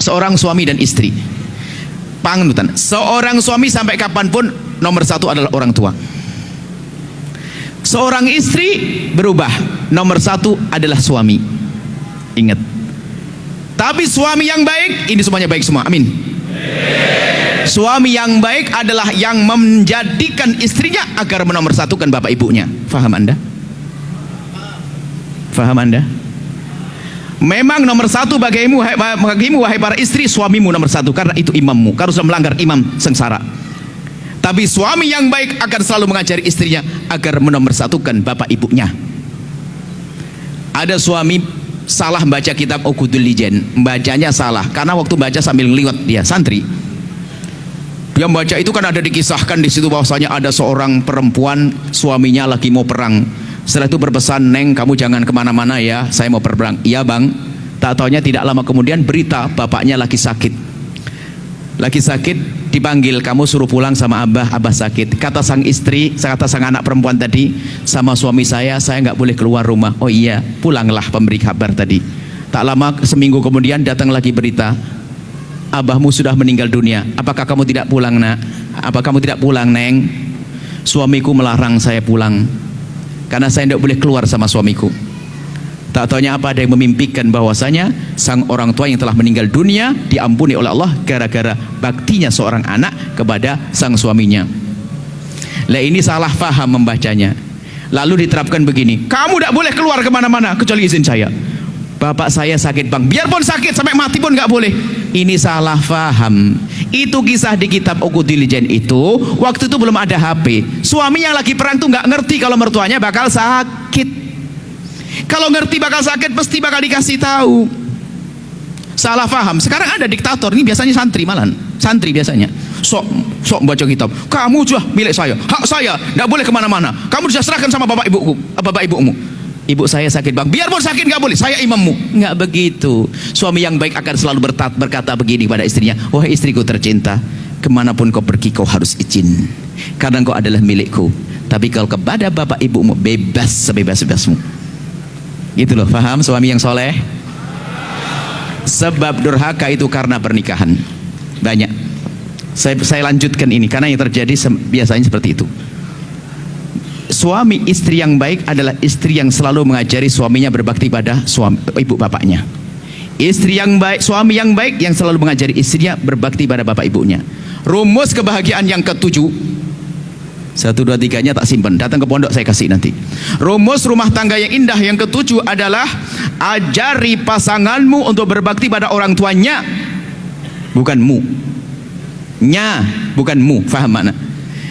seorang suami dan istri, panutan seorang suami sampai kapanpun nomor satu adalah orang tua. Seorang istri berubah, nomor satu adalah suami. Ingat, tapi suami yang baik, ini semuanya baik semua, amin. Suami yang baik adalah yang menjadikan istrinya agar menomorsatukan bapak ibunya. Faham Anda? Faham Anda? Memang nomor satu bagimu wahai para istri, suamimu nomor satu, karena itu imammu. Kalau sudah melanggar imam, sengsara. Tapi suami yang baik akan selalu mengajari istrinya agar menomorsatukan bapak ibunya. Ada suami salah baca kitab Uqudul Lijen, bacanya salah karena waktu baca sambil ngeliwat, dia santri. Dia membaca itu kan ada dikisahkan di situ bahwasanya ada seorang perempuan, suaminya lagi mau perang. Setelah itu berpesan, "Neng, kamu jangan kemana-mana ya, saya mau berperang." "Iya bang." Tak taunya tidak lama kemudian berita bapaknya lagi sakit. Lagi sakit, dipanggil, "Kamu suruh pulang sama abah, abah sakit." Kata sang istri, kata sang anak perempuan tadi, "Sama suami saya nggak boleh keluar rumah." "Oh iya, pulanglah," pemberi kabar tadi. Tak lama, seminggu kemudian datang lagi berita, "Abahmu sudah meninggal dunia. Apakah kamu tidak pulang, nak?" "Apa kamu tidak pulang, Neng?" "Suamiku melarang saya pulang karena saya tidak boleh keluar sama suamiku." Tak taunya apa, ada yang memimpikan bahwasanya sang orang tua yang telah meninggal dunia diampuni oleh Allah gara-gara baktinya seorang anak kepada sang suaminya. Lah ini salah faham membacanya. Lalu diterapkan begini, "Kamu tidak boleh keluar kemana-mana kecuali izin saya." "Bapak saya sakit bang." "Biarpun sakit sampai mati pun nggak boleh." Ini salah faham. Itu kisah di kitab Uqudul Lijen itu, waktu itu belum ada HP. Suaminya lagi perang tuh nggak ngerti kalau mertuanya bakal sakit. Kalau ngerti bakal sakit pasti bakal dikasih tahu. Salah faham. Sekarang ada diktator, ini biasanya santri malan. Santri biasanya sok baca kitab. "Kamu sudah milik saya, hak saya, tidak boleh kemana-mana. Kamu sudah serahkan sama bapak ibuku, bapak ibumu." "Ibu saya sakit bang." "Biarpun sakit nggak boleh, saya imammu." Nggak begitu. Suami yang baik akan selalu berkata begini pada istrinya, "Wahai istriku tercinta, kemanapun kau pergi kau harus izin, karena kau adalah milikku. Tapi kalau kepada bapak ibumu, bebas sebebas-bebasmu." Gitu loh, paham suami yang soleh? Sebab durhaka itu karena pernikahan banyak. Saya lanjutkan ini karena yang terjadi biasanya seperti itu. Suami istri yang baik adalah istri yang selalu mengajari suaminya berbakti pada ibu bapaknya. Istri yang baik, suami yang baik yang selalu mengajari istrinya berbakti pada bapak ibunya. Rumus kebahagiaan yang ketujuh, 1, 2, 3-nya tak simpan, datang ke pondok saya kasih nanti. Rumus rumah tangga yang indah yang ketujuh adalah ajari pasanganmu untuk berbakti pada orang tuanya, bukan mu. Nya, bukan mu, faham mana?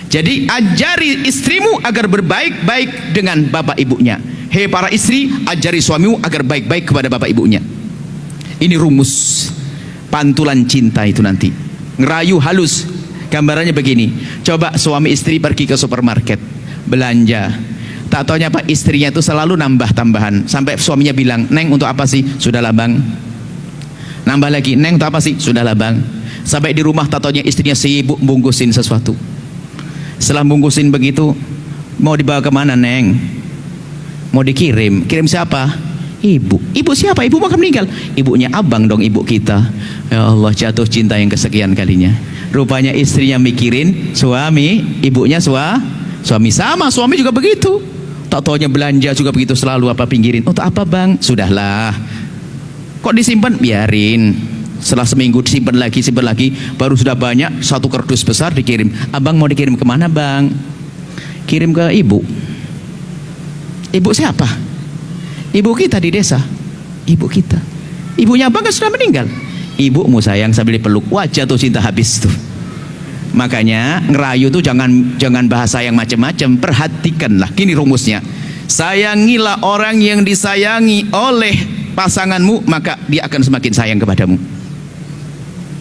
Jadi ajari istrimu agar berbaik-baik dengan bapak ibunya. Hei para istri, ajari suamimu agar baik-baik kepada bapak ibunya. Ini rumus pantulan cinta itu nanti. Ngerayu halus. Gambarannya begini, coba suami istri pergi ke supermarket belanja, tak taunya apa, istrinya itu selalu nambah tambahan sampai suaminya bilang, "Neng, untuk apa sih?" "Sudahlah bang." Nambah lagi, "Neng, untuk apa sih?" "Sudahlah bang." Sampai di rumah tak taunya istrinya sibuk bungkusin sesuatu. Setelah bungkusin begitu, "Mau dibawa kemana, Neng?" "Mau dikirim." "Kirim siapa?" "Ibu." "Ibu siapa?" "Ibu bakal meninggal." "Ibunya abang dong, ibu kita." Ya Allah, jatuh cinta yang kesekian kalinya. Rupanya istrinya mikirin suami, ibunya suami. Sama suami juga begitu. Tak taunya belanja juga begitu, selalu apa pinggirin. "Untuk apa bang?" "Sudahlah." "Kok disimpan?" "Biarin." Setelah seminggu disimpan lagi, baru sudah banyak, satu kardus besar dikirim. "Abang mau dikirim kemana bang?" "Kirim ke ibu." "Ibu siapa?" "Ibu kita di desa." "Ibu kita?" "Ibunya abang kan sudah meninggal." "Ibumu sayang," sambil dipeluk. Wah, jatuh cinta habis tuh. Makanya ngerayu tuh jangan bahasa yang macam-macam, perhatikanlah. Gini rumusnya, sayangilah orang yang disayangi oleh pasanganmu, maka dia akan semakin sayang kepadamu.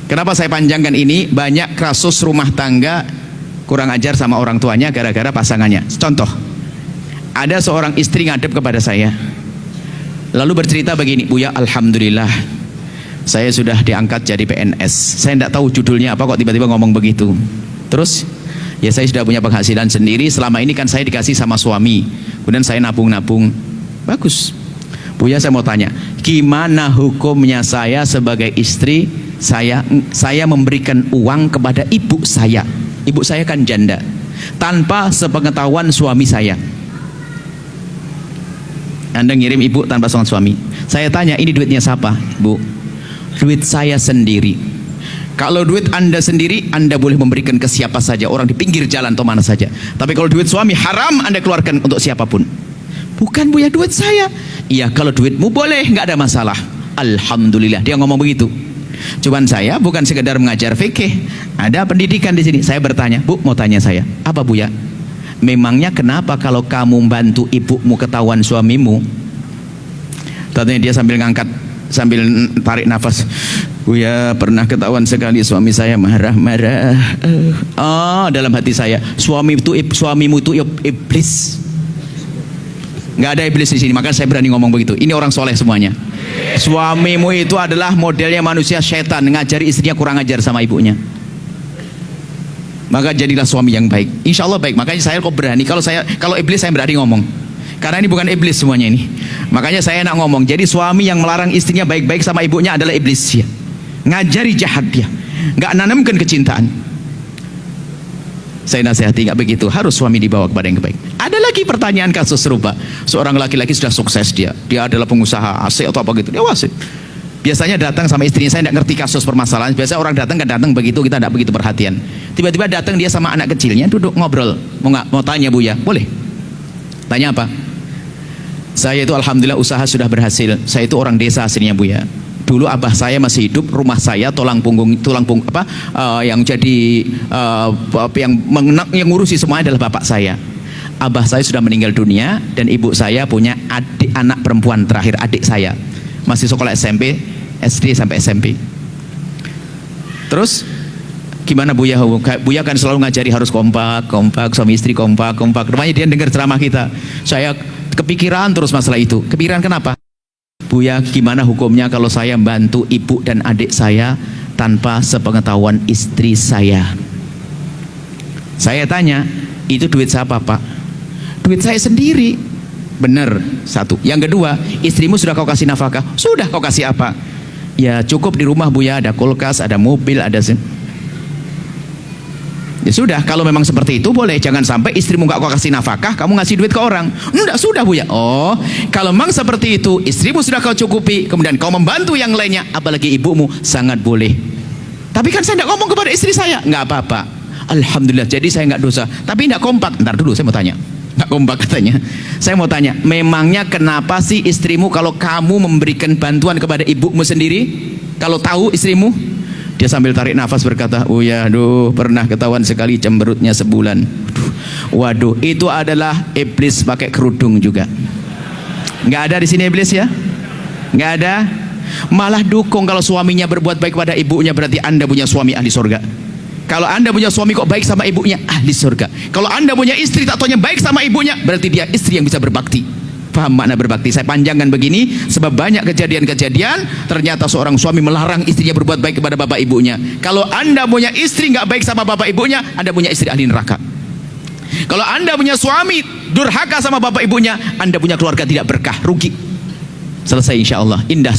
Kenapa saya panjangkan ini? Banyak kasus rumah tangga kurang ajar sama orang tuanya gara-gara pasangannya. Contoh, ada seorang istri ngadep kepada saya lalu bercerita begini, "Buya, alhamdulillah saya sudah diangkat jadi PNS. Saya tidak tahu judulnya apa, kok tiba-tiba ngomong begitu. Terus, ya saya sudah punya penghasilan sendiri. Selama ini kan saya dikasih sama suami. Kemudian saya nabung-nabung. Bagus. Buya, saya mau tanya, Gimana hukumnya saya sebagai istri? Saya memberikan uang kepada ibu saya. Ibu saya kan janda, tanpa sepengetahuan suami saya. Anda ngirim ibu tanpa sepengetahuan suami. Saya tanya, ini duitnya siapa, Bu? Duit saya sendiri. Kalau duit Anda sendiri, Anda boleh memberikan ke siapa saja, orang di pinggir jalan atau mana saja. Tapi kalau duit suami haram Anda keluarkan untuk siapapun. Bukan, Bu, ya duit saya. Iya, kalau duitmu boleh, nggak ada masalah. Alhamdulillah, dia ngomong begitu. Cuman saya bukan sekedar mengajar fikih, ada pendidikan di sini. Saya bertanya, Bu, mau tanya saya, apa Bu ya? Memangnya kenapa kalau kamu bantu ibumu ketahuan suamimu? Tadinya dia sambil ngangkat, sambil tarik nafas. Bu ya, pernah ketahuan sekali suami saya marah-marah. Dalam hati saya, suamimu itu iblis. Nggak ada iblis di sini, maka saya berani ngomong begitu. Ini orang soleh semuanya. Suamimu itu adalah modelnya manusia setan, ngajari istrinya kurang ajar sama ibunya. Maka jadilah suami yang baik. Insya Allah baik. Makanya saya kok berani. Kalau iblis saya berani ngomong. Karena ini bukan iblis semuanya ini. Makanya saya nak ngomong. Jadi suami yang melarang istrinya baik-baik sama ibunya adalah iblis ya. Ngajari jahat dia. Nggak nanamkan kecintaan. Saya nasihati nggak begitu. Harus suami dibawa kepada yang baik. Ada lagi pertanyaan kasus serupa. Seorang laki-laki sudah sukses dia. Dia adalah pengusaha AC atau apa gitu. Dia wasit. Biasanya datang sama istrinya, saya tidak ngerti kasus permasalahan. Biasa orang datang kan datang begitu, kita tidak begitu perhatian. Tiba-tiba datang dia sama anak kecilnya, duduk ngobrol. Mau tanya Bu ya? Boleh. Tanya apa? Saya itu alhamdulillah usaha sudah berhasil. Saya itu orang desa aslinya Bu ya. Dulu abah saya masih hidup, rumah saya tulang punggung yang jadi yang ngurusi semuanya adalah bapak saya. Abah saya sudah meninggal dunia dan ibu saya punya anak perempuan terakhir, adik saya. Masih sekolah SMP, SD sampai SMP. Terus gimana Buya? Buya kan selalu ngajari harus kompak, suami istri kompak. Rupanya dia dengar ceramah kita. Saya kepikiran terus masalah itu. Kepikiran kenapa? Buya, gimana hukumnya kalau saya bantu ibu dan adik saya tanpa sepengetahuan istri saya? Saya tanya, itu duit siapa Pak? Duit saya sendiri. Benar, satu. Yang kedua, istrimu sudah kau kasih nafkah? Sudah. Kau kasih apa? Ya cukup di rumah Buya, ada kulkas, ada mobil, ada ya sudah. Kalau memang seperti itu boleh. Jangan sampai istrimu nggak kau kasih nafkah, kamu ngasih duit ke orang. Enggak, sudah Buya. Oh, kalau memang seperti itu, istrimu sudah kau cukupi, kemudian kau membantu yang lainnya, apalagi ibumu, sangat boleh. Tapi kan saya tidak ngomong kepada istri saya. Nggak apa-apa, alhamdulillah, jadi saya nggak dosa. Tapi nggak kompak. Ntar dulu, saya mau tanya. Nggak kompak katanya. Saya mau tanya, memangnya kenapa sih istrimu kalau kamu memberikan bantuan kepada ibumu sendiri, kalau tahu istrimu? Dia sambil tarik nafas berkata, oh ya, aduh, pernah ketahuan sekali cemberutnya sebulan. Waduh, itu adalah iblis pakai kerudung juga. Nggak ada di sini iblis ya? Nggak ada. Malah dukung kalau suaminya berbuat baik pada ibunya, berarti Anda punya suami ahli surga. Kalau Anda punya suami kok baik sama ibunya, ahli surga. Kalau Anda punya istri tak taunya baik sama ibunya, berarti dia istri yang bisa berbakti. Paham makna berbakti? Saya panjangkan begini sebab banyak kejadian-kejadian ternyata seorang suami melarang istrinya berbuat baik kepada bapak ibunya. Kalau Anda punya istri nggak baik sama bapak ibunya, Anda punya istri ahli neraka. Kalau Anda punya suami durhaka sama bapak ibunya, Anda punya keluarga tidak berkah, rugi. Selesai insya Allah, indah.